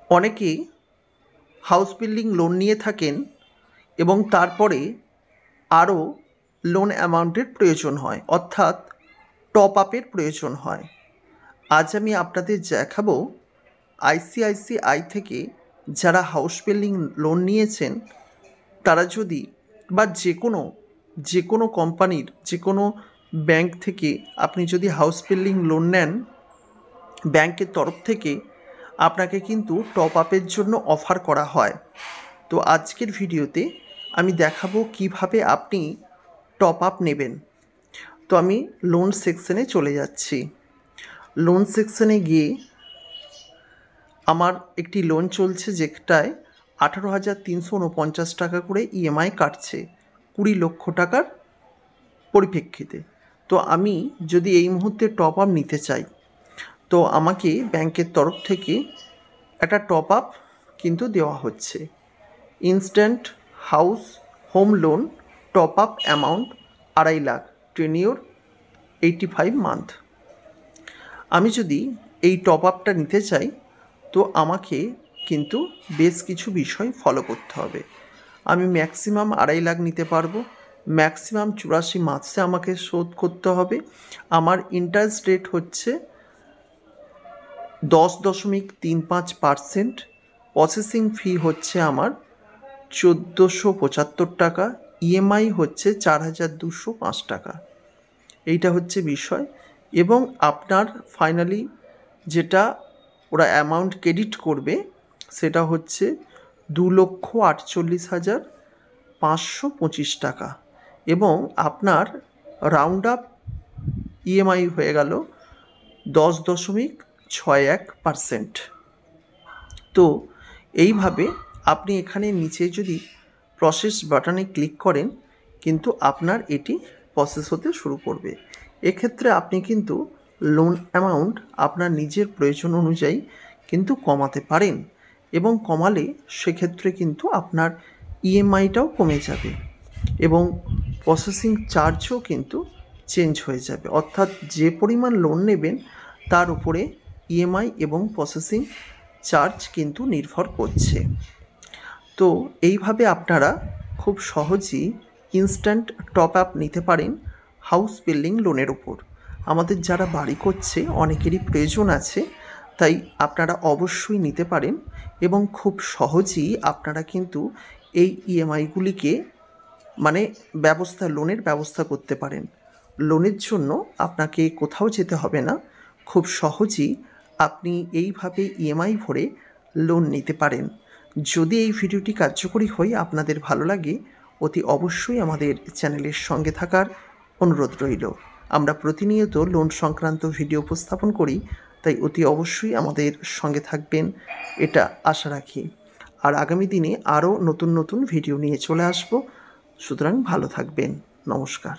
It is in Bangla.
অনেকে হাউস বিল্ডিং লোন নিয়ে থাকেন এবং তারপরে আরও লোন অ্যামাউন্টের প্রয়োজন হয়, অর্থাৎ টপ আপের প্রয়োজন হয়। আজ আমি আপনাদের দেখাবো আইসিআইসিআই থেকে যারা হাউস বিল্ডিং লোন নিয়েছেন তারা যদি বা যে কোনো কোম্পানির যে কোনো ব্যাংক থেকে আপনি যদি হাউস বিল্ডিং লোন নেন, ব্যাংকের তরফ থেকে আপনাকে কিন্তু টপ আপের জন্য অফার করা হয়। তো আজকের ভিডিওতে আমি দেখাবো কিভাবে আপনি টপ আপ নেবেন। তো আমি লোন সেকশনে চলে যাচ্ছি। লোন সেকশনে গিয়ে আমার একটি লোন চলছে যেটায় 18,349 টাকা করে ইএমআই কাটছে 20 লক্ষ টাকার পরিপ্রেক্ষিতে। তো আমি যদি এই মুহূর্তে টপ আপ নিতে চাই, তো আমাকে ব্যাংকের তরফ থেকে একটা টপ আপ কিন্তু দেওয়া হচ্ছে। Instant house home loan top up amount 2.5 lakh, tenure 85 month. আমি যদি এই টপ আপটা নিতে চাই তো আমাকে কিন্তু বেশ কিছু বিষয় ফলো করতে হবে। আমি ম্যাক্সিমাম 2.5 লাখ নিতে পারবো, ম্যাক্সিমাম 84 মাসে আমাকে শোধ করতে হবে। আমার ইন্টারেস্ট রেট হচ্ছে 10.35%, প্রসেসিং ফি হচ্ছে আমার 1475 টাকা, ইএমআই হচ্ছে 4,205 টাকা। এইটা হচ্ছে বিষয়। এবং আপনার ফাইনালি যেটা ওরা অ্যামাউন্ট ক্রেডিট করবে সেটা হচ্ছে 2,48,525 টাকা, এবং আপনার রাউন্ড আপ ইএমআই হয়ে গেল 10.61%। তো এইভাবে আপনি এখানে নিচে যদি প্রসেস বাটনে ক্লিক করেন কিন্তু আপনার এটি প্রসেস হতে শুরু করবে। এক্ষেত্রে আপনি কিন্তু লোন অ্যামাউন্ট আপনার নিজের প্রয়োজন অনুযায়ী কিন্তু কমাতে পারেন, এবং কমালে সেক্ষেত্রে কিন্তু আপনার ইএমআইটাও কমে যাবে এবং প্রসেসিং চার্জও কিন্তু চেঞ্জ হয়ে যাবে। অর্থাৎ যে পরিমাণ লোন নেবেন তার উপরে ইএমআই এবং প্রসেসিং চার্জ কিন্তু নির্ভর করছে। তো এইভাবে আপনারা খুব সহজেই ইনস্ট্যান্ট টপ আপ নিতে পারেন হাউস বিল্ডিং লোনের উপর। আমাদের যারা বাড়ি করছে অনেকেরই প্রয়োজন আছে, তাই আপনারা অবশ্যই নিতে পারেন এবং খুব সহজেই আপনারা কিন্তু এই ইএমআইগুলিকে লোনের ব্যবস্থা করতে পারেন। লোনের জন্য আপনাকে কোথাও যেতে হবে না, খুব সহজেই আপনি এইভাবে ইএমআই ভরে লোন নিতে পারেন। যদি এই ভিডিওটি কার্যকরী হয়, আপনাদের ভালো লাগে, অতি অবশ্যই আমাদের চ্যানেলের সঙ্গে থাকার অনুরোধ রইল। আমরা প্রতিনিয়ত লোন সংক্রান্ত ভিডিও উপস্থাপন করি, তাই অতি অবশ্যই আমাদের সঙ্গে থাকবেন এটা আশা রাখি। আর আগামী দিনে আরও নতুন নতুন ভিডিও নিয়ে চলে আসব। সুতরাং ভালো থাকবেন। নমস্কার।